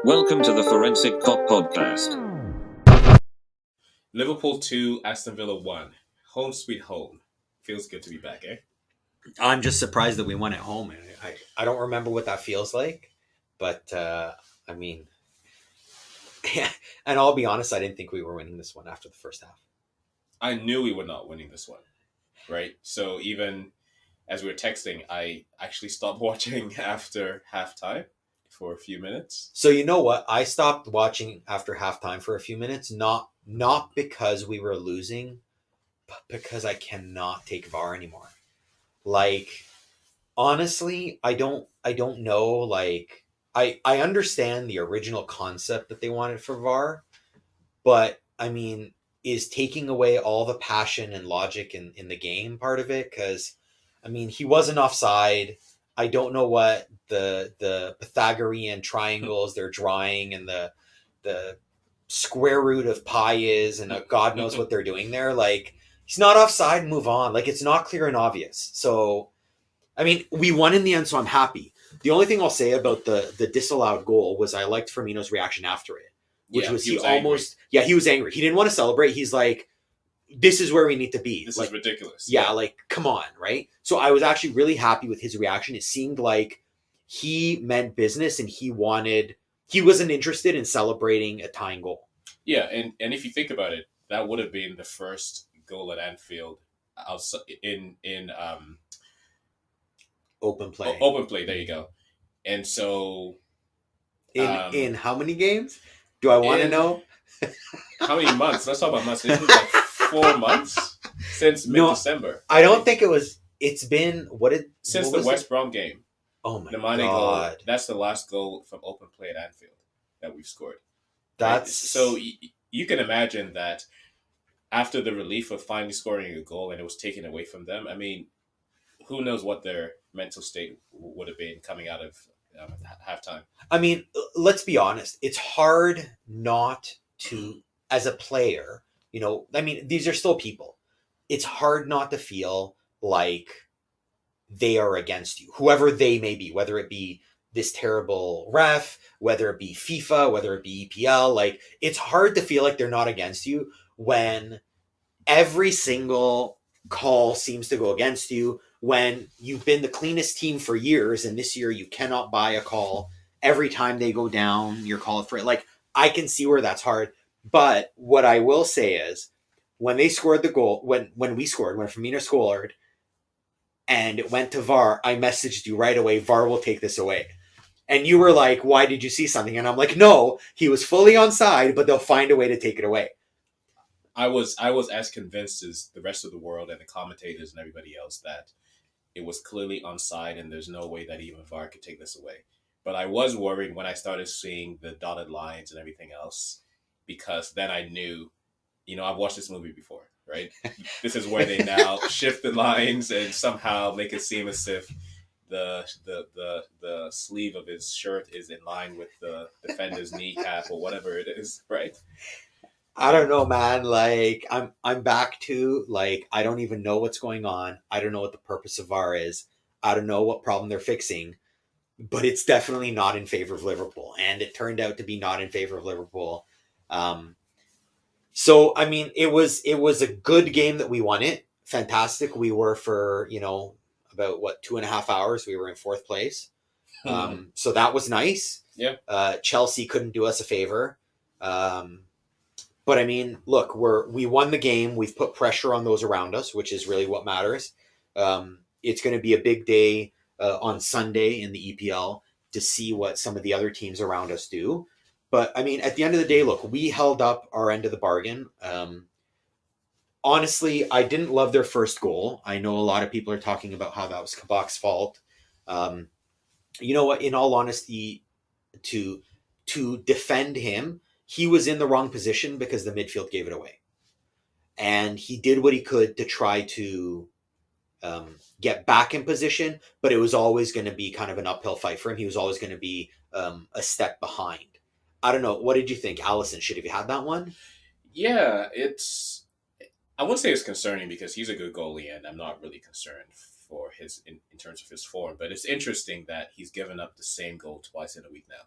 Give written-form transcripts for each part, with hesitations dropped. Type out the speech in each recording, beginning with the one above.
Welcome to the Forensic Cop Podcast. Liverpool 2, Aston Villa 1. Home sweet home. Feels good to be back, eh? I'm just surprised that we won at home. I don't remember what that feels like, but I mean, yeah. And I'll be honest, I didn't think we were winning this one after the first half. I knew we were not winning this one, right? So even as we were texting, I actually stopped watching after halftime for a few minutes. So you know what? I stopped watching after halftime for a few minutes, not because we were losing, but because I cannot take VAR anymore. Like, honestly, I don't know. Like, I understand the original concept that they wanted for VAR, but I mean, is taking away all the passion and logic in the game part of it? Because I mean, he wasn't offside. I don't know what the Pythagorean triangles they're drawing and the square root of pi is, and God knows what they're doing there. Like, he's not offside. Move on. Like, it's not clear and obvious. So I mean, we won in the end, so I'm happy. The only thing I'll say about the disallowed goal was I liked Firmino's reaction after it, which was he almost angry. He was angry. He didn't want to celebrate. He's like, this is where we need to be. This like, is ridiculous. Yeah, like, come on, right? So I was actually really happy with his reaction. It seemed like he meant business and he wasn't interested in celebrating a tying goal. Yeah, and if you think about it, that would have been the first goal at Anfield outside in Open play. Open play, there you go. And so in how many games? Do I want to know? How many months? Let's talk about months. It's been like 4 months since mid-December. I don't think it was. It's been since the West Brom game. Oh my God! Goal, that's the last goal from open play at Anfield that we've scored. That's right? So you can imagine that after the relief of finally scoring a goal and it was taken away from them. I mean, who knows what their mental state would have been coming out of halftime. I mean, let's be honest. It's hard not to, as a player, I mean, these are still people. It's hard not to feel like they are against you, whoever they may be, whether it be this terrible ref, whether it be FIFA, whether it be EPL. Like, it's hard to feel like they're not against you when every single call seems to go against you, when you've been the cleanest team for years and this year you cannot buy a call. Every time they go down, you're called for it. Like, I can see where that's hard. But what I will say is, when they scored the goal, when Firmino scored and it went to VAR, I messaged you right away, VAR will take this away. And you were like, why did you see something? And I'm like, no, he was fully onside, but they'll find a way to take it away. I was as convinced as the rest of the world and the commentators and everybody else that it was clearly onside and there's no way that even VAR could take this away. But I was worried when I started seeing the dotted lines and everything else, because then I knew, I've watched this movie before, right? This is where they now shift the lines and somehow make it seem as if the sleeve of his shirt is in line with the defender's kneecap or whatever it is, right? I don't know, man. Like, I'm back to, like, I don't even know what's going on. I don't know what the purpose of VAR is. I don't know what problem they're fixing, but it's definitely not in favor of Liverpool. And it turned out to be not in favor of Liverpool. So, I mean, it was a good game that we won it. Fantastic. We were for, about 2.5 hours. We were in fourth place. So that was nice. Yeah. Chelsea couldn't do us a favor. But I mean, look, we won the game. We've put pressure on those around us, which is really what matters. It's going to be a big day on Sunday in the EPL to see what some of the other teams around us do. But I mean, at the end of the day, look, we held up our end of the bargain. Honestly, I didn't love their first goal. I know a lot of people are talking about how that was Kabak's fault. You know what? In all honesty, to defend him, he was in the wrong position because the midfield gave it away. And he did what he could to try to get back in position, but it was always going to be kind of an uphill fight for him. He was always going to be a step behind. I don't know. What did you think, Allison? Should have you had that one? Yeah, I wouldn't say it's concerning because he's a good goalie and I'm not really concerned for his in terms of his form. But it's interesting that he's given up the same goal twice in a week now.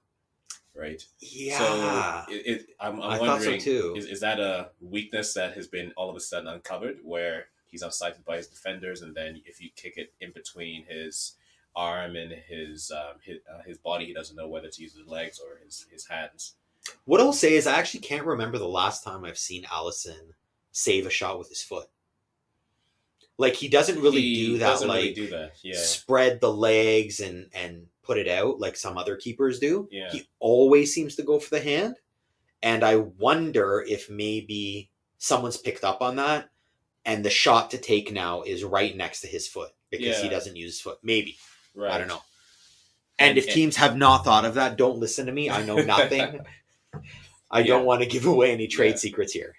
right? Yeah. So I'm I thought so wondering, too. is that a weakness that has been all of a sudden uncovered, where he's unsighted by his defenders, and then if you kick it in between his arm and his body, he doesn't know whether to use his legs or his hands. What I'll say is I actually can't remember the last time I've seen Allison save a shot with his foot. Like he doesn't really do that. Doesn't like really do that. Yeah. spread the legs and put it out like some other keepers do. Yeah. He always seems to go for the hand, and I wonder if maybe someone's picked up on that, and the shot to take now is right next to his foot because he doesn't use his foot. Maybe. Right. I don't know. And if teams have not thought of that, don't listen to me. I know nothing. I don't want to give away any trade secrets here.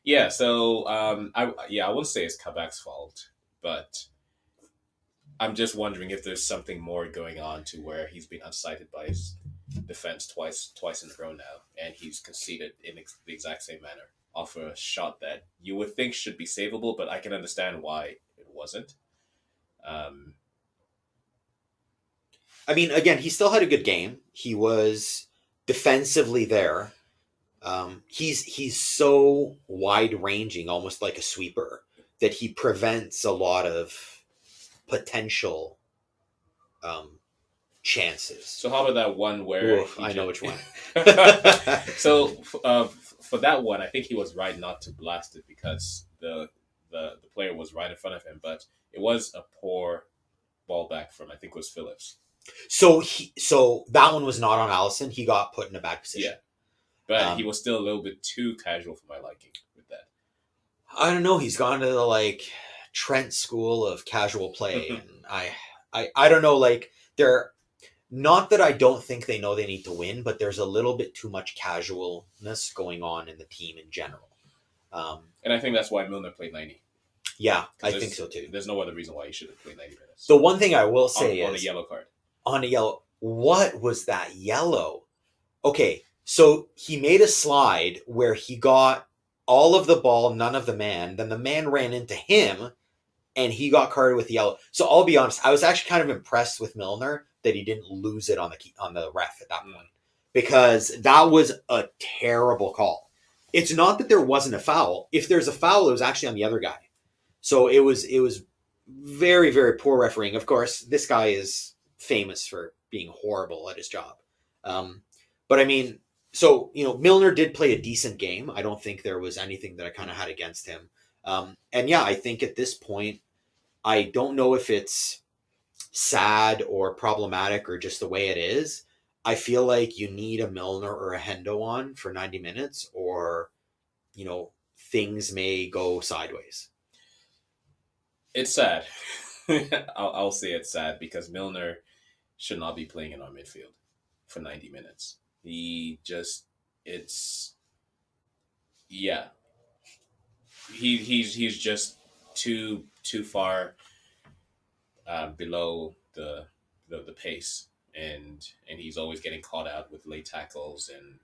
Yeah, so I wouldn't say it's Kabak's fault, but I'm just wondering if there's something more going on to where he's been unsighted by his defense twice in a row now, and he's conceded in the exact same manner off a shot that you would think should be savable, but I can understand why it wasn't. I mean, again, he still had a good game. He was defensively there. He's so wide ranging, almost like a sweeper, that he prevents a lot of potential chances. So how about that one where I know which one. So for that one, I think he was right not to blast it because the player was right in front of him, but it was a poor ball back from, I think it was Phillips. So that one was not on Allison. He got put in a bad position. Yeah. But he was still a little bit too casual for my liking with that. I don't know. He's gone to the Trent school of casual play, and I don't know. Like they're not that I don't think they know they need to win, but there's a little bit too much casualness going on in the team in general. And I think that's why Milner played 90. Yeah, I think so too. There's no other reason why he should have played 90 minutes. The one thing I will say on a yellow card. On a yellow, what was that yellow? Okay. So he made a slide where he got all of the ball, none of the man. Then the man ran into him, and he got carded with yellow. So I'll be honest, I was actually kind of impressed with Milner that he didn't lose it on the ref at that point, because that was a terrible call. It's not that there wasn't a foul. If there's a foul, it was actually on the other guy. So it was very, very poor refereeing. Of course, this guy is famous for being horrible at his job. But I mean, so, Milner did play a decent game. I don't think there was anything that I kind of had against him. And yeah, I think at this point, I don't know if it's sad or problematic or just the way it is. I feel like you need a Milner or a Hendo on for 90 minutes or, things may go sideways. It's sad. I'll say it's sad because Milner should not be playing in our midfield for 90 minutes. He's just too far below the pace, and he's always getting caught out with late tackles and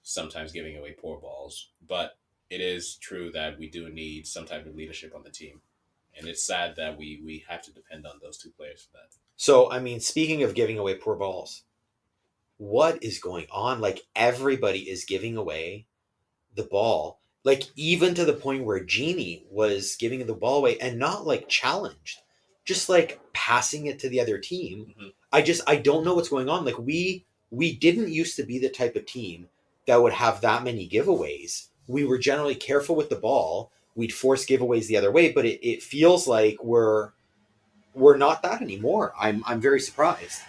sometimes giving away poor balls. But it is true that we do need some type of leadership on the team, and it's sad that we have to depend on those two players for that. So, I mean, speaking of giving away poor balls, what is going on? Like, everybody is giving away the ball. Like, even to the point where Genie was giving the ball away and not, challenged. Just, passing it to the other team. Mm-hmm. I don't know what's going on. Like, we didn't used to be the type of team that would have that many giveaways. We were generally careful with the ball. We'd force giveaways the other way, but it feels like we're not that anymore. I'm very surprised.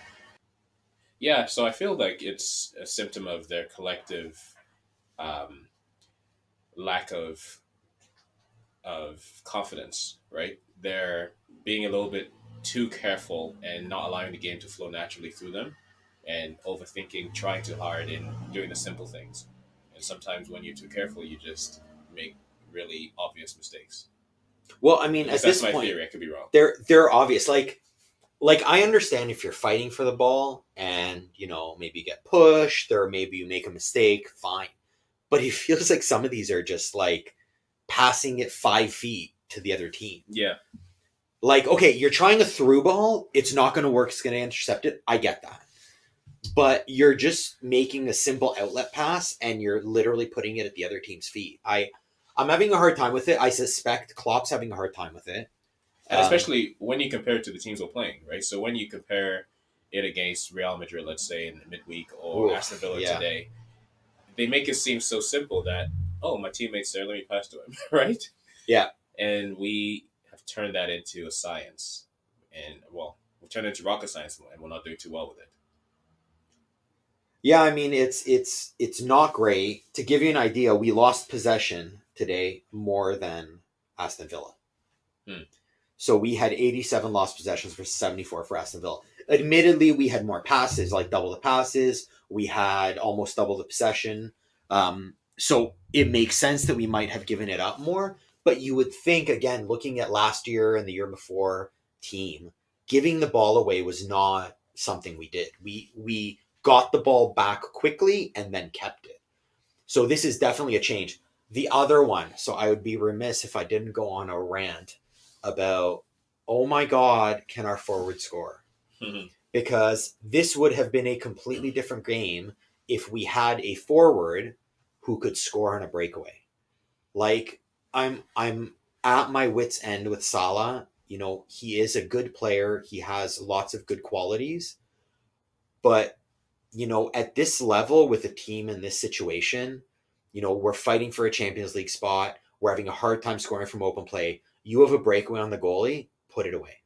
Yeah, so I feel like it's a symptom of their collective lack of confidence, right? They're being a little bit too careful and not allowing the game to flow naturally through them, and overthinking, trying too hard, and doing the simple things. And sometimes when you're too careful, you just make really obvious mistakes. Well, I mean, at this point, that's my theory. I could be wrong. They're obvious. Like, I understand if you're fighting for the ball and, maybe you get pushed or maybe you make a mistake, fine. But it feels like some of these are just, passing it 5 feet to the other team. Yeah. Okay, you're trying a through ball. It's not going to work. It's going to intercept it. I get that. but you're just making a simple outlet pass and you're literally putting it at the other team's feet. I'm having a hard time with it. I suspect Klopp's having a hard time with it. And especially when you compare it to the teams we're playing, right? So when you compare it against Real Madrid, let's say in midweek, or Aston Villa today, they make it seem so simple that, oh, my teammate's there, let me pass to him, right? Yeah. And we have turned that into a science. And, well, we've turned it into rocket science, and we're not doing too well with it. Yeah, I mean, it's not great. To give you an idea, we lost possession today more than Aston Villa. So we had 87 lost possessions versus 74 for Aston Villa. Admittedly, we had more passes, like double the passes. We had almost double the possession. So it makes sense that we might have given it up more. But you would think, again, looking at last year and the year before team, giving the ball away was not something we did. We got the ball back quickly and then kept it. So this is definitely a change. The other one, so I would be remiss if I didn't go on a rant about, oh my God, can our forward score? Because this would have been a completely different game if we had a forward who could score on a breakaway. Like, I'm at my wit's end with Salah. You know, he is a good player. He has lots of good qualities. But, you know, at this level with a team in this situation, you know, we're fighting for a Champions League spot. We're having a hard time scoring from open play. You have a breakaway on the goalie, put it away.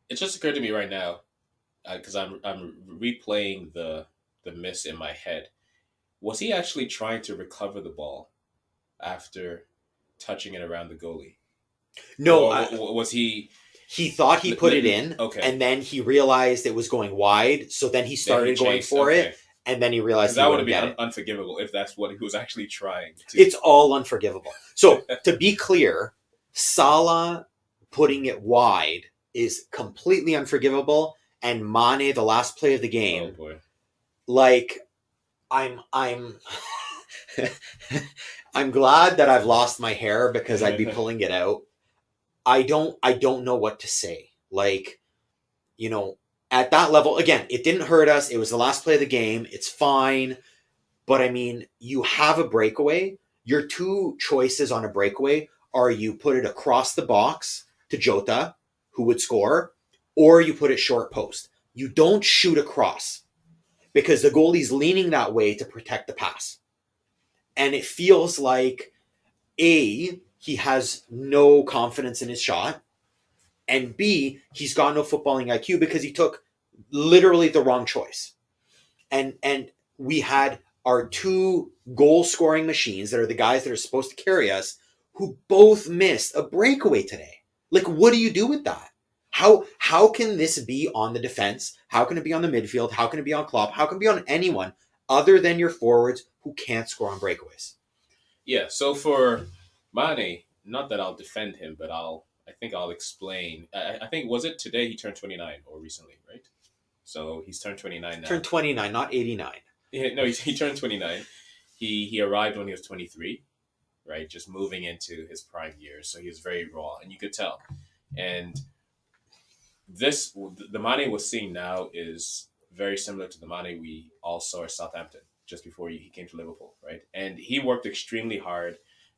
It just occurred to me right now, because I'm replaying the miss in my head. Was he actually trying to recover the ball after touching it around the goalie? No. Was he... He thought he put it in, okay, and then he realized it was going wide, so then he started going for it, and then he realized that would have been unforgivable if that's what he was actually trying to. It's all unforgivable. So, to be clear, Salah putting it wide is completely unforgivable, and Mane, the last play of the game, like, I'm I'm glad that I've lost my hair because I'd be pulling it out. I don't know what to say. Like, you know, at that level, again, it didn't hurt us. It was the last play of the game. It's fine. But I mean, you have a breakaway. Your two choices on a breakaway are you put it across the box to Jota, who would score, or you put it short post. You don't shoot across because the goalie's leaning that way to protect the pass. And it feels like, A, he has no confidence in his shot, and B, he's got no footballing IQ because he took literally the wrong choice. And we had our two goal-scoring machines that are the guys that are supposed to carry us who both missed a breakaway today. Like, what do you do with that? How can this be on the defense? How can it be on the midfield? How can it be on Klopp? How can it be on anyone other than your forwards who can't score on breakaways? Yeah, so for Mane, not that I'll defend him, but I think I'll explain. I think, was it today he turned 29 or recently, right? So he's turned 29 now. Turned 29, not 89. Yeah, no, he turned 29. He arrived when he was 23, right? Just moving into his prime years. So he was very raw, and you could tell. And the Mane we're seeing now is very similar to the Mane we all saw at Southampton just before he came to Liverpool, right? And he worked extremely hard,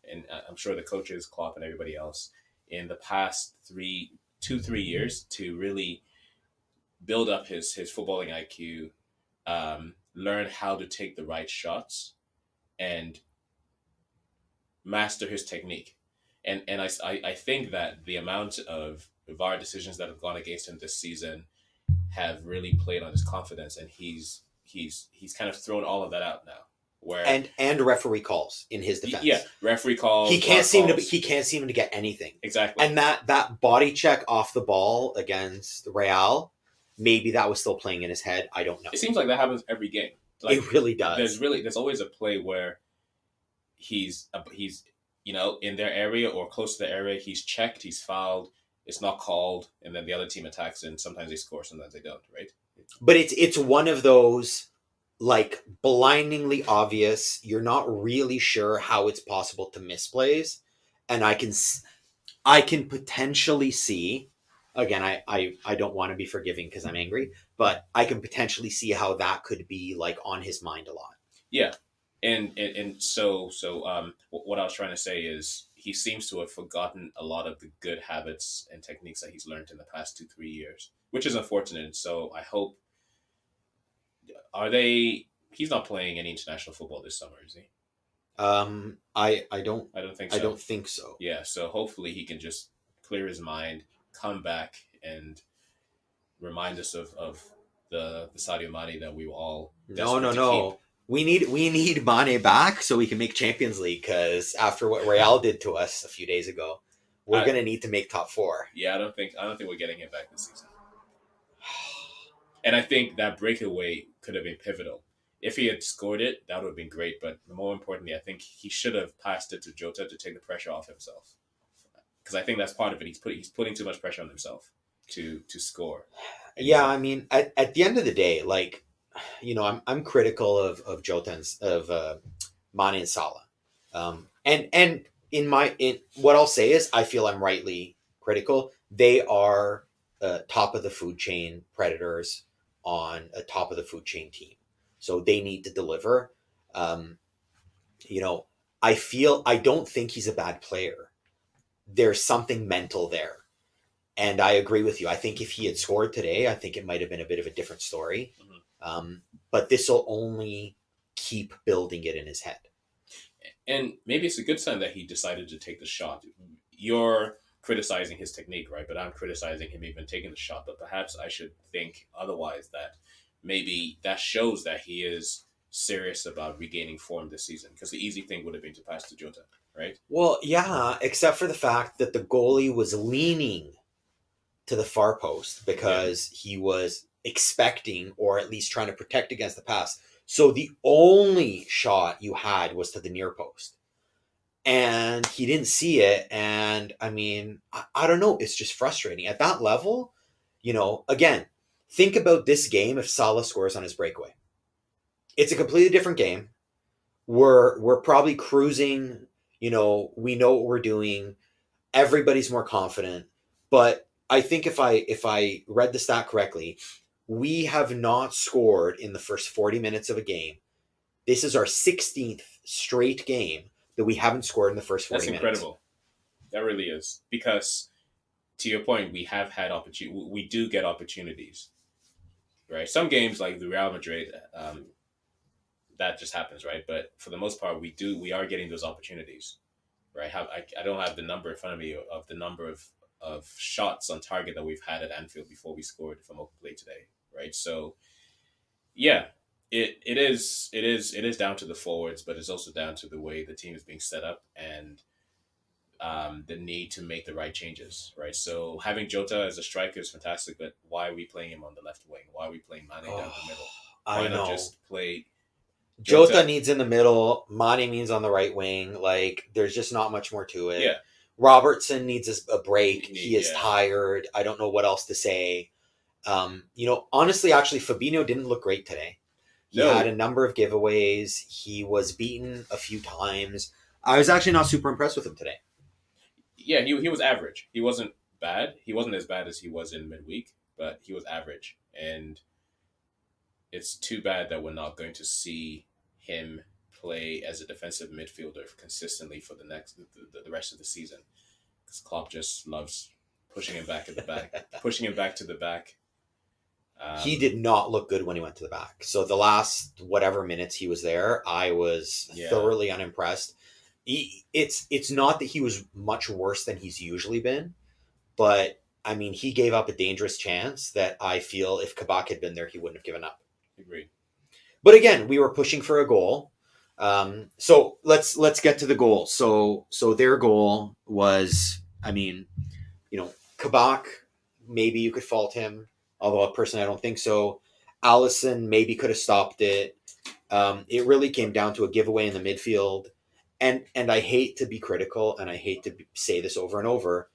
and I'm sure the coaches, Klopp and everybody else, in the past 3 years to really build up his footballing IQ, learn how to take the right shots, and master his technique. And I think that the amount of VAR decisions that have gone against him this season have really played on his confidence, and he's kind of thrown all of that out now. Where and referee calls in his defense. Yeah, referee calls. He can't seem to get anything. Exactly. And that body check off the ball against Real, maybe that was still playing in his head. I don't know. It seems like that happens every game. Like, it really does. There's always a play where he's in their area or close to the area. He's checked. He's fouled. It's not called, and then the other team attacks, and sometimes they score, sometimes they don't. Right. But it's one of those, like, blindingly obvious. You're not really sure how it's possible to misplays, and I can potentially see again, I don't want to be forgiving because I'm angry, but I can potentially see how that could be like on his mind a lot. Yeah, and what I was trying to say is he seems to have forgotten a lot of the good habits and techniques that he's learned in the past 2 3 years, which is unfortunate. So I hope are they. He's not playing any international football this summer, is he? I don't I don't think I so. don't think so. Yeah, so hopefully he can just clear his mind, come back, and remind us of the Sadio Mane that we were all No, desperate no, to keep. no. We need Mane back so we can make Champions League because after what Real did to us a few days ago, we're I, gonna need to make top four. yeah, I don't think we're getting him back this season. And I think that breakaway could have been pivotal. If he had scored it, that would have been great. But more importantly, I think he should have passed it to Jota to take the pressure off himself. Because I think that's part of it. He's putting too much pressure on himself to score. And Yeah, I mean, at the end of the day, like, I'm critical of Jota and Mane and Salah, and in what I'll say is I feel I'm rightly critical. They are top of the food chain predators on a top of the food chain team, so they need to deliver. Um, you know, I don't think he's a bad player. There's something mental there. And I agree with you. I think if he had scored today, I think it might have been a bit of a different story. Mhm. But this will only keep building it in his head. And maybe it's a good sign that he decided to take the shot. You're criticizing his technique, right? But I'm criticizing him even taking the shot. But perhaps I should think otherwise, that maybe that shows that he is serious about regaining form this season. Because the easy thing would have been to pass to Jota, right? Well, yeah, except for the fact that the goalie was leaning to the far post because he was expecting or at least trying to protect against the pass. So the only shot you had was to the near post. And he didn't see it. And I mean, I don't know. It's just frustrating. At that level, again, think about this game if Salah scores on his breakaway. It's a completely different game. We're probably cruising, we know what we're doing. Everybody's more confident. But I think if I read the stat correctly, we have not scored in the first 40 minutes of a game. This is our 16th straight game that we haven't scored in the first 40 That's minutes. incredible. That really is. Because to your point, we have had opportunity. We do get opportunities, right? Some games like the Real Madrid, that just happens, right? But for the most part, we are getting those opportunities, right? I don't have the number in front of me of the number of shots on target that we've had at Anfield before we scored from open play today, right? So yeah, it is down to the forwards, but it's also down to the way the team is being set up and the need to make the right changes, right? So having Jota as a striker is fantastic, but why are we playing him on the left wing? Why are we playing Mane down the middle? Why I not know. just play Jota needs in the middle. Mane needs on the right wing. Like, there's just not much more to it. Yeah. Robertson needs a break. He is Yeah. tired. I don't know what else to say. Honestly, actually, Fabinho didn't look great today. He No. had a number of giveaways. He was beaten a few times. I was actually not super impressed with him today. Yeah, he was average. He wasn't bad. He wasn't as bad as he was in midweek, but he was average. And it's too bad that we're not going to see him play as a defensive midfielder consistently for the rest of the season. Because Klopp just loves pushing him back at the back, pushing him back to the back. He did not look good when he went to the back. So the last whatever minutes he was there, I was thoroughly unimpressed. It's not that he was much worse than he's usually been, but I mean, he gave up a dangerous chance that I feel if Kabak had been there, he wouldn't have given up. Agreed. But again, we were pushing for a goal. So let's get to the goal. So their goal was, I mean, Kabak, maybe you could fault him, although personally I don't think so. Allison maybe could have stopped it. It really came down to a giveaway in the midfield. And I hate to be critical, and I hate to say this over and over,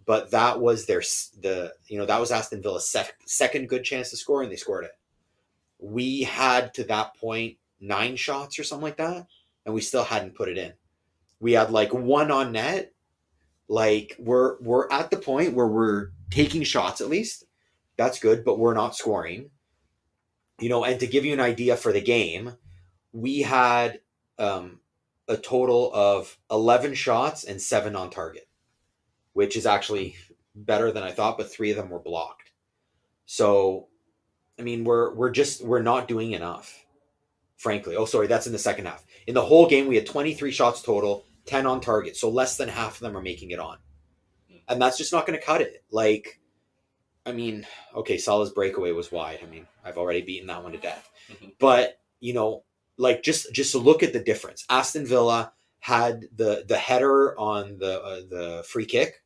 but that was that was Aston Villa's second good chance to score, and they scored it. We had to that point 9 shots or something like that, and we still hadn't put it in. We had like 1 on net, Like we're at the point where we're taking shots at least. That's good, but we're not scoring. And to give you an idea for the game, we had a total of 11 shots and 7 on target, which is actually better than I thought, but 3 of them were blocked. So, I mean, we're not doing enough, frankly. Oh, sorry, that's in the second half. In the whole game, we had 23 shots total, 10 on target. So less than half of them are making it on. And that's just not going to cut it. Like, I mean, okay, Salah's breakaway was wide. I mean, I've already beaten that one to death. Mhm. But, like just to look at the difference. Aston Villa had the header on the free kick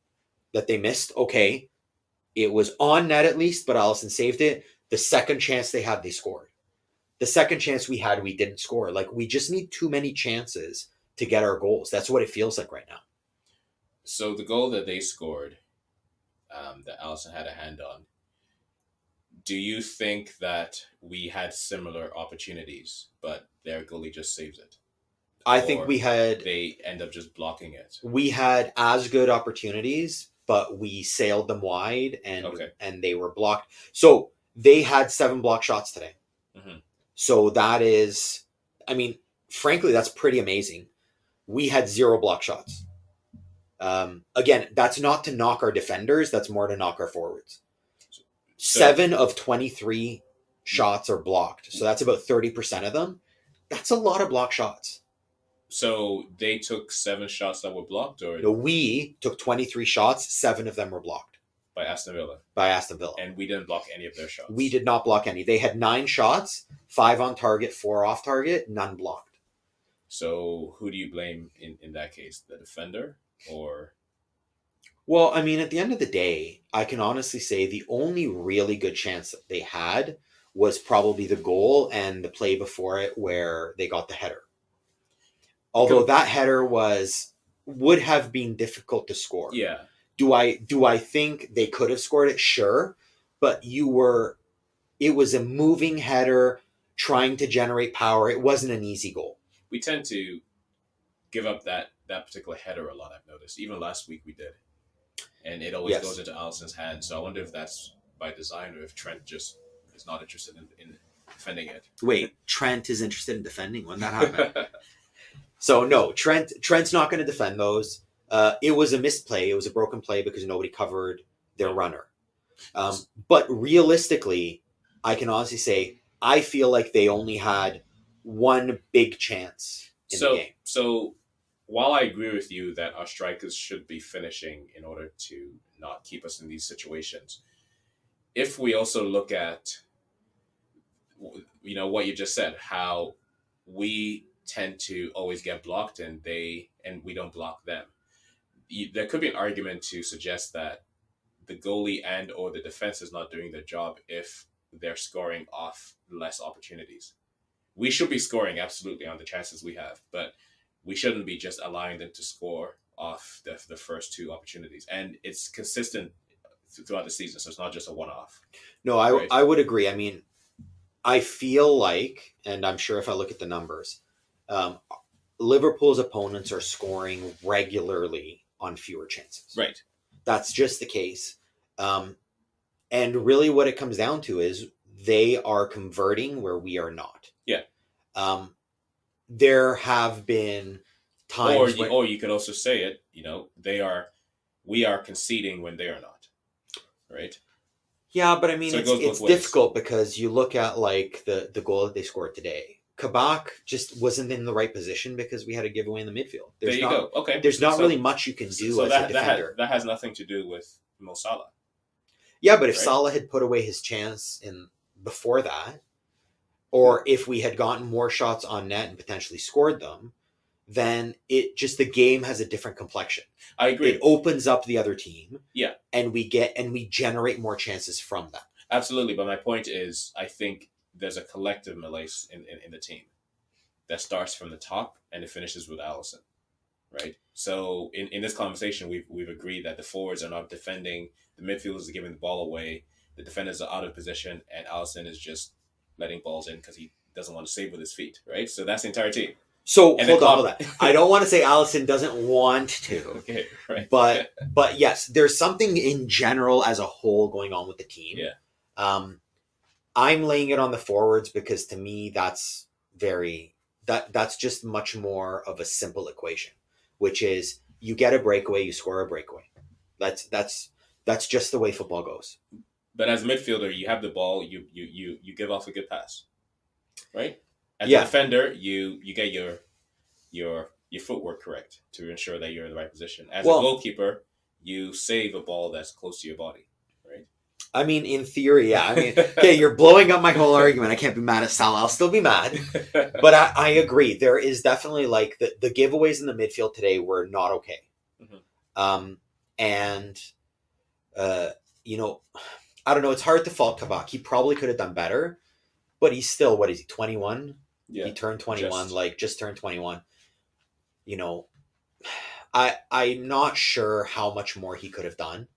that they missed. Okay, it was on net at least, but Alisson saved it. The second chance they had, they scored. The second chance we had, we didn't score. Like, we just need too many chances to get our goals. That's what it feels like right now. So the goal that they scored, that Alisson had a hand on, do you think that we had similar opportunities, but their goalie just saves it? I think they end up just blocking it. We had as good opportunities, but we sailed them wide and they were blocked. So they had 7 block shots today. Mm-hmm. So that is, I mean, frankly, that's pretty amazing. We had 0 block shots. Again, that's not to knock our defenders. That's more to knock our forwards. 7 of 23 shots are blocked. So that's about 30% of them. That's a lot of block shots. So they took 7 shots that were blocked, or no? We took 23 shots. 7 of them were blocked by Aston Villa. And we didn't block any of their shots. We did not block any. They had 9 shots, 5 on target, 4 off target, none blocked. So who do you blame in that case? The defender or? Well, I mean, at the end of the day, I can honestly say the only really good chance that they had was probably the goal and the play before it where they got the header. Although that header would have been difficult to score. Yeah. Do I think they could have scored it? Sure. But it was a moving header trying to generate power. It wasn't an easy goal. We tend to give up that particular header a lot, I've noticed. Even last week we did. And it always goes into Alisson's hand. So I wonder if that's by design or if Trent just is not interested in defending it. Wait, Trent is interested in defending? When that happened? So no, Trent's not going to defend those. It was a missed play. It was a broken play because nobody covered their runner. But realistically, I can honestly say I feel like they only had one big chance in the game. So while I agree with you that our strikers should be finishing in order to not keep us in these situations, if we also look at what you just said, how we tend to always get blocked and we don't block them. There could be an argument to suggest that the goalie and or the defense is not doing their job if they're scoring off less opportunities. We should be scoring absolutely on the chances we have, but we shouldn't be just allowing them to score off the first 2 opportunities. And it's consistent throughout the season, so it's not just a one-off. No, I would agree. I mean, I feel like, and I'm sure if I look at the numbers, Liverpool's opponents are scoring regularly on fewer chances. Right. That's just the case. And really what it comes down to is they are converting where we are not. Yeah. There have been times or you could also say it, we are conceding when they are not. Right? Yeah, but I mean, it's difficult because you look at like the goal that they scored today. Kabak just wasn't in the right position because we had a giveaway in the midfield. There you go. Okay. There's not really much you can do as a defender. That has nothing to do with Mo Salah. Yeah, but if Salah had put away his chance before that, or if we had gotten more shots on net and potentially scored them, then the game has a different complexion. I agree. It opens up the other team. Yeah. And we generate more chances from that. Absolutely. But my point is, I think there's a collective malaise in the team that starts from the top and it finishes with Alisson. Right? So in this conversation, we've agreed that the forwards are not defending, the midfielders are giving the ball away, the defenders are out of position, and Alisson is just letting balls in because he doesn't want to save with his feet. Right? So that's the entire team. So And hold on. I don't want to say Allison doesn't want to, Okay, right. but yes, there's something in general as a whole going on with the team. Yeah. I'm laying it on the forwards because to me that's that's just much more of a simple equation, which is you get a breakaway, you score a breakaway. That's just the way football goes. But as a midfielder, you have the ball, you give off a good pass, right? As Yeah. a defender, you get your footwork correct to ensure that you're in the right position. As a goalkeeper, you save a ball that's close to your body, right? I mean, in theory, yeah. I mean, okay, you're blowing up my whole argument. I can't be mad at Salah. I'll still be mad. But I agree. There is definitely like the giveaways in the midfield today were not okay. Mm-hmm. And you know, I don't know. It's hard to fault Kabak. He probably could have done better, but he's still, what is he, 21? Yeah, he turned 21, just turned 21. You know, I'm not sure how much more he could have done.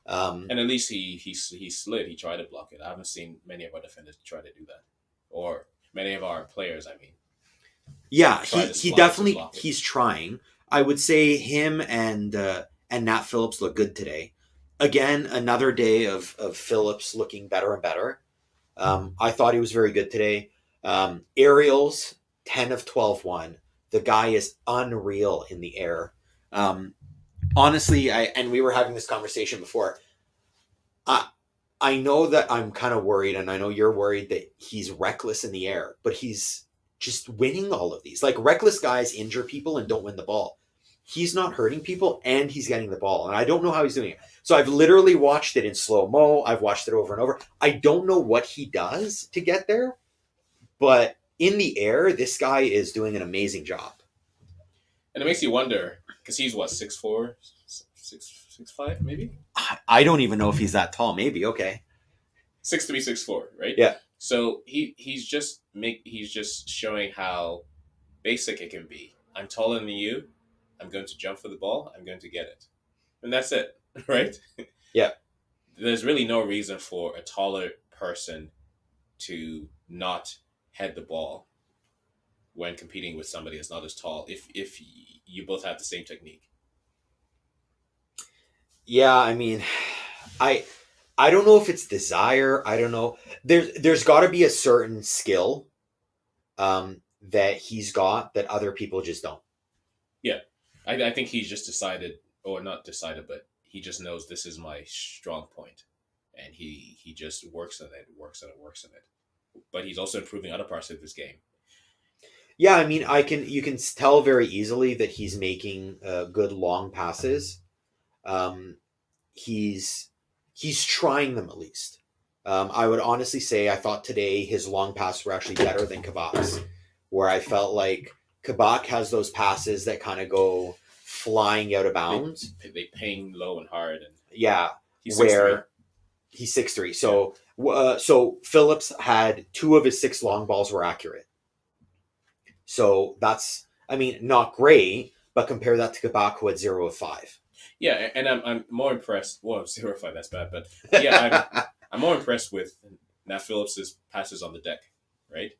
And at least he slid. He tried to block it. I haven't seen many of our defenders try to do that, or many of our players. I mean, yeah, he definitely he's trying. I would say him and Nat Phillips look good today. Again, another day of Phillips looking better and better. I thought he was very good today. Aerials, 10 of 12 won. The guy is unreal in the air. Honestly, and we were having this conversation before. I know that I'm kind of worried, and I know you're worried that he's reckless in the air, but he's just winning all of these. Like, reckless guys injure people and don't win the ball. He's not hurting people, and he's getting the ball, and I don't know how he's doing it. So I've literally watched it in slow-mo. I've watched it over and over. I don't know what he does to get there, but in the air, this guy is doing an amazing job. And it makes you wonder, because he's what, 6'4", 6'5", maybe? I don't even know if he's that tall. Maybe, okay. 6'3", 6'4", right? Yeah. So he's just showing how basic it can be. I'm taller than you. I'm going to jump for the ball. I'm going to get it. And that's it, right? Yeah. There's really no reason for a taller person to not head the ball when competing with somebody that's not as tall, if you both have the same technique. Yeah, I mean, I don't know if it's desire. I don't know. There's got to be a certain skill that he's got that other people just don't. Yeah, I think he's just decided, or not decided, but he just knows this is my strong point, and he just works on it, works on it. But he's also improving other parts of this game. Yeah, I mean, you can tell very easily that he's making good long passes. He's trying them at least. I would honestly say I thought today his long passes were actually better than Kabak's, where I felt like Kabak has those passes that kind of go flying out of bounds. They ping low and hard, and yeah, he's 6'3". He's 6'3". So so Phillips had 2 of his 6 long balls were accurate. So that's, I mean, not great, but compare that to Kabak, who had 0 of 5. Yeah, and I'm more impressed. Well, 0 of 5, that's bad, but yeah, I'm more impressed with Nat Phillips' passes on the deck, right?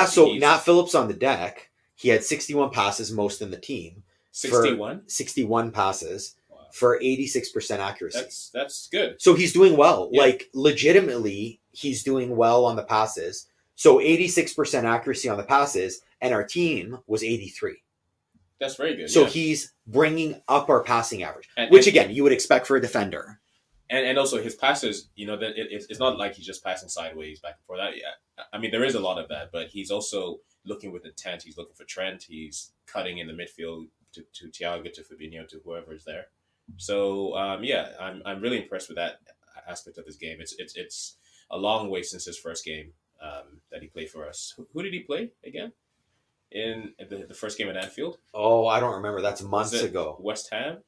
So Nat Phillips on the deck, he had 61 passes, most in the team. 61? 61 passes. Wow. For 86% accuracy. That's good. So he's doing well. Yeah. Like, legitimately, he's doing well on the passes. So 86% accuracy on the passes, and our team was 83. That's very good. So yeah. he's bringing up our passing average, which, again, you would expect for a defender. And also his passes, that it's not like he's just passing sideways back and forth. I mean, there is a lot of that, but he's also looking with intent. He's looking for Trent. He's cutting in the midfield to Thiago, to Fabinho, to whoever is there. So I'm really impressed with that aspect of his game. It's a long way since his first game that he played for us. Who did he play again in the first game at Anfield? Oh, I don't remember. That's months ago. West Ham.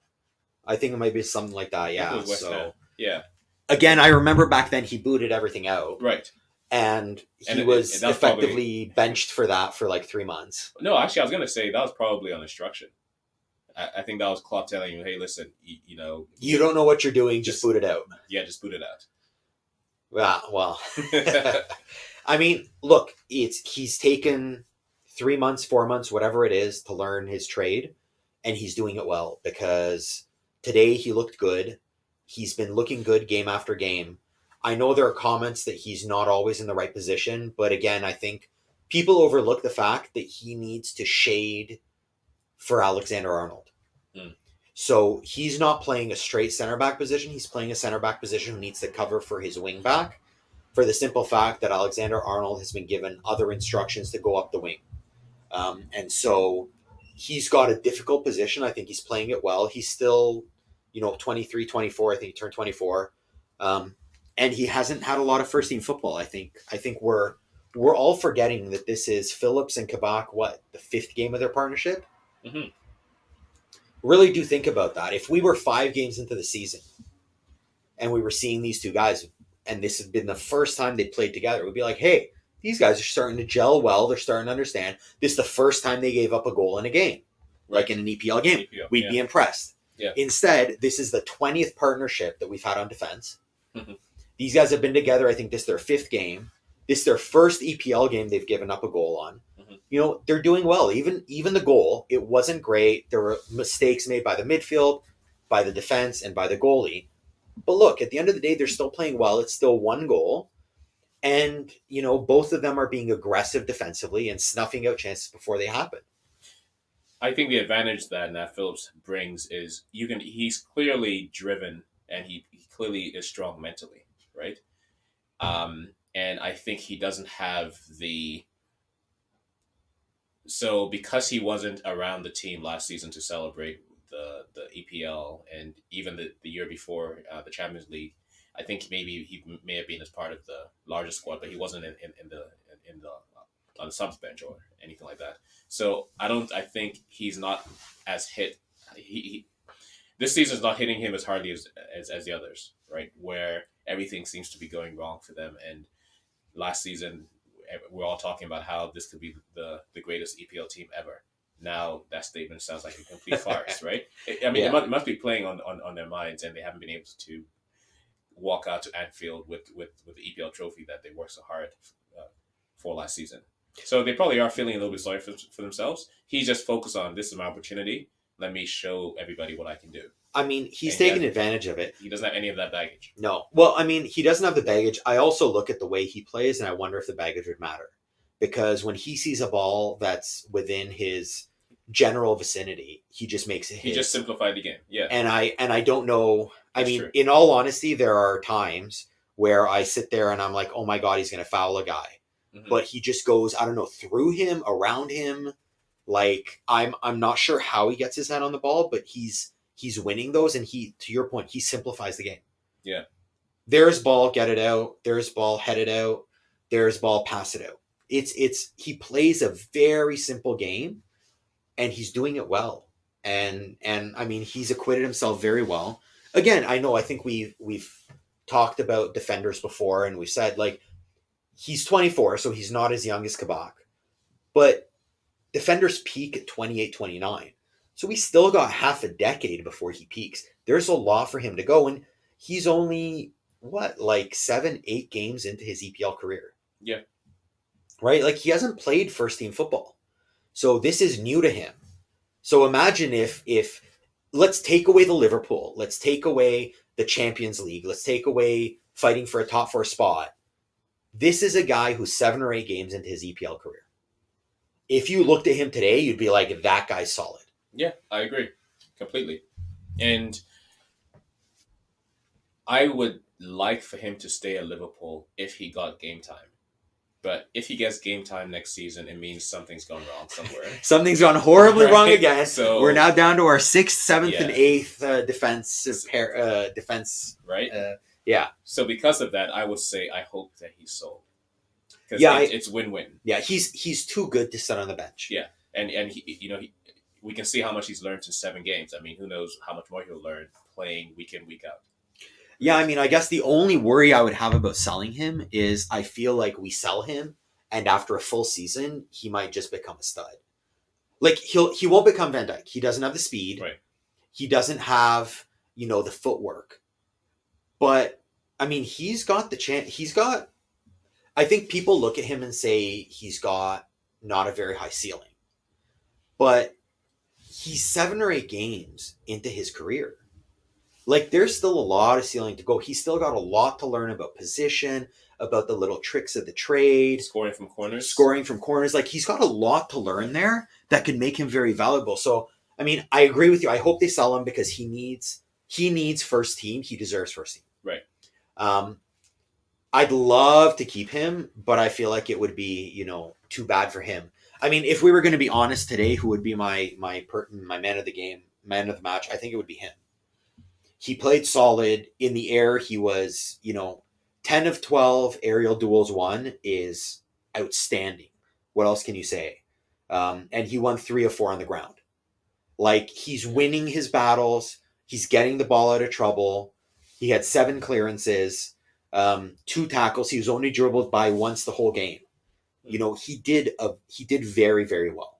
I think it might be something like that. Yeah. It was West Ham. Yeah. Again, I remember back then he booted everything out. Right. And he was effectively benched for that for like 3 months. No, actually, I was going to say that was probably on instruction. I think that was Klopp telling you, hey, listen, you don't know what you're doing, just boot it out. Yeah, just boot it out. Yeah, well. I mean, look, he's taken 3 months, 4 months, whatever it is, to learn his trade, and he's doing it well because today he looked good. He's been looking good game after game. I know there are comments that he's not always in the right position, but again, I think people overlook the fact that he needs to shade for Alexander-Arnold. Mm. So he's not playing a straight center back position. He's playing a center back position who needs to cover for his wing back, for the simple fact that Alexander-Arnold has been given other instructions to go up the wing. And so he's got a difficult position. I think he's playing it well. He's still, 23, 24. I think he turned 24. And he hasn't had a lot of first team football. I think we're all forgetting that this is Phillips and Kabak, the 5th game of their partnership? Mm-hmm. Really do think about that. If we were 5 games into the season and we were seeing these two guys, and this had been the first time they played together, we'd be like, hey, these guys are starting to gel well. They're starting to understand. This is the first time they gave up a goal in a game, like in an EPL game. We'd be impressed. Yeah. Instead, this is the 20th partnership that we've had on defense. Mm-hmm. These guys have been together. I think this is their 5th game. This is their first EPL game they've given up a goal on. Mm-hmm. They're doing well. Even the goal, it wasn't great. There were mistakes made by the midfield, by the defense, and by the goalie. But look, at the end of the day, they're still playing well. It's still 1 goal. And, both of them are being aggressive defensively and snuffing out chances before they happen. I think the advantage that Nat Phillips brings is he's clearly driven and he clearly is strong mentally, right? And I think he doesn't have so because he wasn't around the team last season to celebrate the EPL and even the year before the Champions League, I think maybe he may have been as part of the largest squad, but he wasn't in the on the subs bench or anything like that. So I think he's not as hit. This season's not hitting him as hardly as the others, right? Where everything seems to be going wrong for them. And last season, we're all talking about how this could be the greatest EPL team ever. Now that statement sounds like a complete farce, right? It must be playing on their minds, and they haven't been able to walk out to Anfield with the EPL trophy that they worked so hard for last season. So they probably are feeling a little bit sorry for themselves. He's just focused on, this is my opportunity. Let me show everybody what I can do. I mean, he's taking advantage of it. He doesn't have any of that baggage. No. Well, I mean, he doesn't have the baggage. I also look at the way he plays, and I wonder if the baggage would matter. Because when he sees a ball that's within his general vicinity, he just makes it hit. He just simplified the game. Yeah. And I don't know. That's true. In all honesty, there are times where I sit there and I'm like, oh my God, he's going to foul a guy. Mm-hmm. But he just goes, I don't know, through him, around him. Like, I'm not sure how he gets his head on the ball, but he's winning those, and to your point, he simplifies the game. Yeah. There's ball, get it out. There's ball, head it out. There's ball, pass it out. He plays a very simple game, and he's doing it well. And I mean, he's acquitted himself very well. Again, I think we've talked about defenders before, and we've said, like, he's 24, so he's not as young as Kabak. But defenders peak at 28, 29. So we still got half a decade before he peaks. There's a lot for him to go, and he's only, 7, 8 games into his EPL career. Yeah. Right? Like, he hasn't played first-team football. So this is new to him. So imagine if let's take away the Liverpool, let's take away the Champions League, let's take away fighting for a top 4 spot. This is a guy who's 7 or 8 games into his EPL career. If you looked at him today, you'd be like, that guy's solid. Yeah, I agree completely. And I would like for him to stay at Liverpool if he got game time. But if he gets game time next season, it means something's gone wrong somewhere. Something's gone horribly wrong again. So we're now down to our 6th, 7th, and 8th defense. Right? Yeah. So because of that, I would say I hope that he's sold. Because it's win-win. Yeah, he's too good to sit on the bench. Yeah, and he, we can see how much he's learned in 7 games. I mean, who knows how much more he'll learn playing week in, week out. Yeah, I mean, I guess the only worry I would have about selling him is I feel like we sell him, and after a full season, he might just become a stud. Like, he won't become Van Dijk. He doesn't have the speed. Right. He doesn't have, the footwork. But, I mean, he's got the chance. I think people look at him and say he's got not a very high ceiling. But he's 7 or 8 games into his career. Like, there's still a lot of ceiling to go. He's still got a lot to learn about position, about the little tricks of the trade. Scoring from corners. Like, he's got a lot to learn there that could make him very valuable. So, I mean, I agree with you. I hope they sell him because he needs first team. He deserves first team. Right. I'd love to keep him, but I feel like it would be, too bad for him. I mean, if we were going to be honest today, who would be my man of the game, man of the match? I think it would be him. He played solid in the air. He was, 10 of 12 aerial duels won is outstanding. What else can you say? And he won 3 of 4 on the ground. Like, he's winning his battles. He's getting the ball out of trouble. He had 7 clearances, 2 tackles. He was only dribbled by once the whole game. He did very, very well.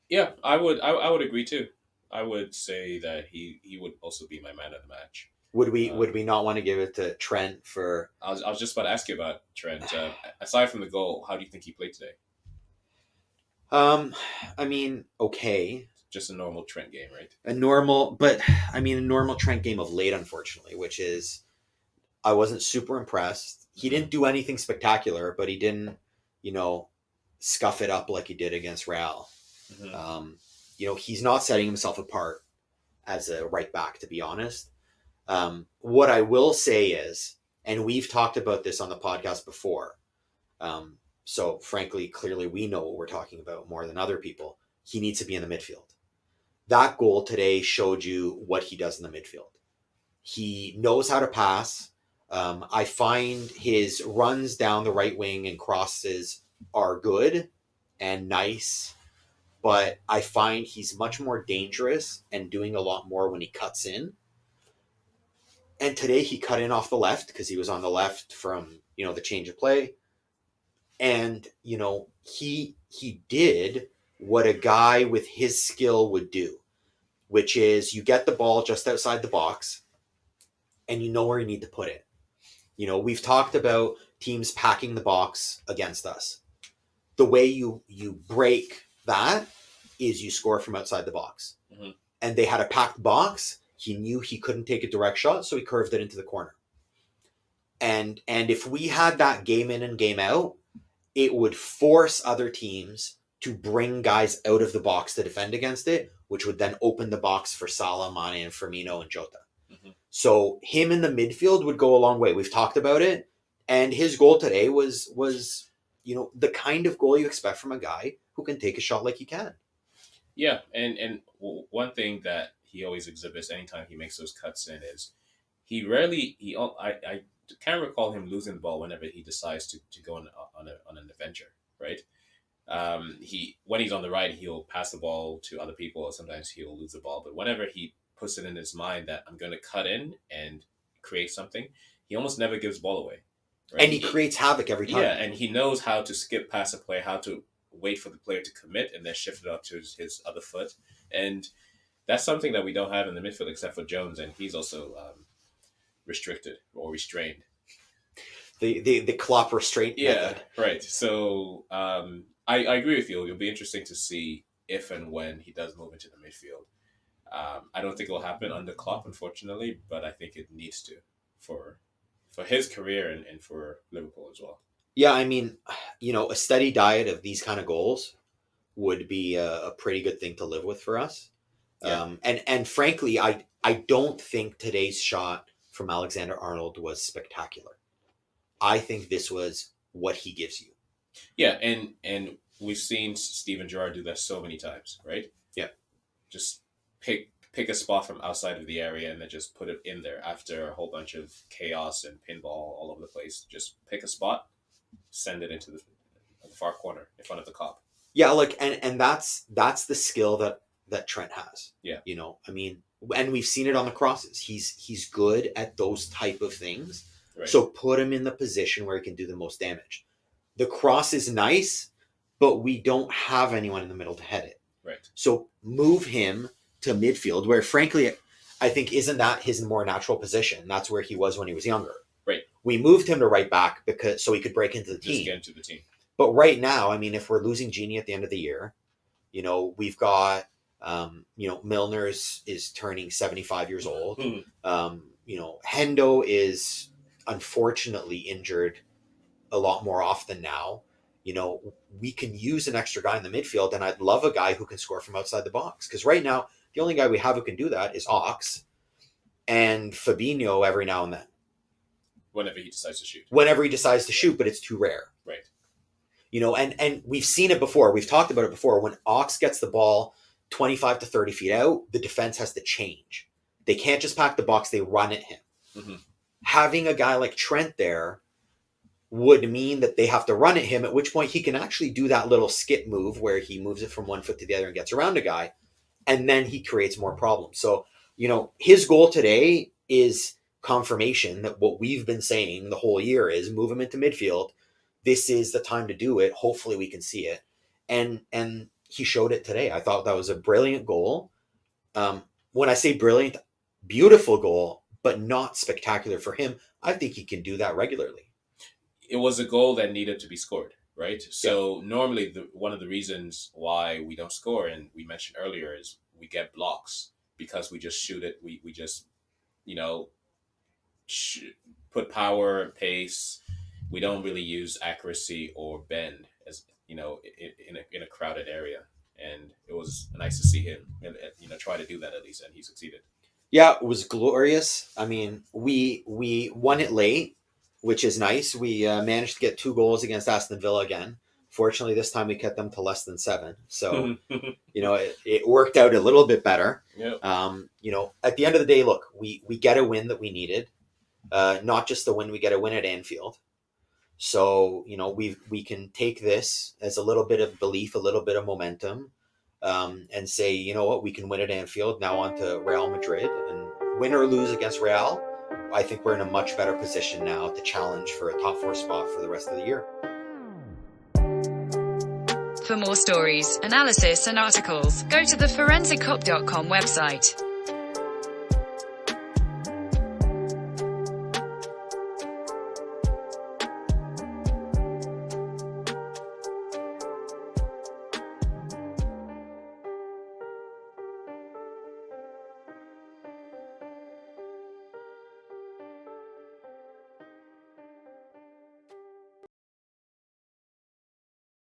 Yeah, I would agree too. I would say that he would also be my man of the match. Would we not want to give it to Trent for? I was just about to ask you about Trent. Aside from the goal, how do you think he played today? I mean, okay. Just a normal Trent game, right? A normal Trent game of late, unfortunately, which is I wasn't super impressed. He didn't do anything spectacular, but he didn't, scuff it up like he did against Real. Mm-hmm. He's not setting himself apart as a right back, to be honest. What I will say is, and we've talked about this on the podcast before, so frankly, clearly we know what we're talking about more than other people. He needs to be in the midfield. That goal today showed you what he does in the midfield. He knows how to pass. I find his runs down the right wing and crosses are good and nice, but I find he's much more dangerous and doing a lot more when he cuts in. And today he cut in off the left because he was on the left from, the change of play. And, he did what a guy with his skill would do, which is you get the ball just outside the box and you know where you need to put it. We've talked about teams packing the box against us. The way you break that is you score from outside the box. Mm-hmm. And they had a packed box. He knew he couldn't take a direct shot, so he curved it into the corner. And if we had that game in and game out, it would force other teams to bring guys out of the box to defend against it, which would then open the box for Salah, Mane, and Firmino and Jota. Mm-hmm. So him in the midfield would go a long way. We've talked about it. And his goal today was the kind of goal you expect from a guy who can take a shot like he can. Yeah, and one thing that he always exhibits anytime he makes those cuts in is I can't recall him losing the ball whenever he decides to go on an adventure, right? When he's on the right, he'll pass the ball to other people, or sometimes he'll lose the ball. But whenever he puts it in his mind that I'm going to cut in and create something, he almost never gives the ball away. Right? And he creates havoc every time. Yeah, and he knows how to skip past a player, how to wait for the player to commit and then shift it up to his other foot. And that's something that we don't have in the midfield except for Jones, and he's also restricted or restrained. The Klopp restraint method. Right. So I agree with you. It'll be interesting to see if and when he does move into the midfield. I don't think it'll happen under Klopp, unfortunately, but I think it needs to for his career and for Liverpool as well. Yeah, I mean, a steady diet of these kind of goals would be a pretty good thing to live with for us. Yeah. And frankly, I don't think today's shot from Alexander-Arnold was spectacular. I think this was what he gives you. Yeah, and we've seen Steven Gerrard do that so many times, right? Yeah. Just pick a spot from outside of the area and then just put it in there after a whole bunch of chaos and pinball all over the place. Just pick a spot, send it into the far corner in front of the cop. Yeah, and that's the skill that Trent has. Yeah. I mean, and we've seen it on the crosses. He's good at those type of things. Right. So put him in the position where he can do the most damage. The cross is nice, but we don't have anyone in the middle to head it. Right. So move him to midfield, where frankly, I think isn't that his more natural position? That's where he was when he was younger. Right. We moved him to right back so he could break into the team. Just get into the team. But right now, I mean, if we're losing Genie at the end of the year, we've got, Milner is turning 75 years old. Hendo is unfortunately injured a lot more often now. We can use an extra guy in the midfield, and I'd love a guy who can score from outside the box. Because right now, the only guy we have who can do that is Ox and Fabinho every now and then. Whenever he decides to shoot. But it's too rare. Right. And we've seen it before. We've talked about it before. When Ox gets the ball 25 to 30 feet out, the defense has to change. They can't just pack the box. They run at him. Mm-hmm. Having a guy like Trent there would mean that they have to run at him, at which point he can actually do that little skip move where he moves it from one foot to the other and gets around a guy, and then he creates more problems. So, his goal today is confirmation that what we've been saying the whole year is move him into midfield. This is the time to do it. Hopefully we can see it. And he showed it today. I thought that was a brilliant goal. When I say brilliant, beautiful goal, but not spectacular for him. I think he can do that regularly. It was a goal that needed to be scored, right? So normally one of the reasons why we don't score, and we mentioned earlier, is we get blocks because we just shoot it. We just, put power and pace. We don't really use accuracy or bend, as in a crowded area. And it was nice to see him, try to do that at least, and he succeeded. Yeah, it was glorious. I mean, we won it late, which is nice. We managed to get 2 goals against Aston Villa again. Fortunately, this time we kept them to less than 7. So, it worked out a little bit better. Yep. At the end of the day, look, we get a win that we needed. Not just the win, we get a win at Anfield. So, we can take this as a little bit of belief, a little bit of momentum, and say, you know what, we can win at Anfield. Now on to Real Madrid, and win or lose against Real, I think we're in a much better position now to challenge for a top 4 spot for the rest of the year. For more stories, analysis and articles, go to the forensiccop.com website.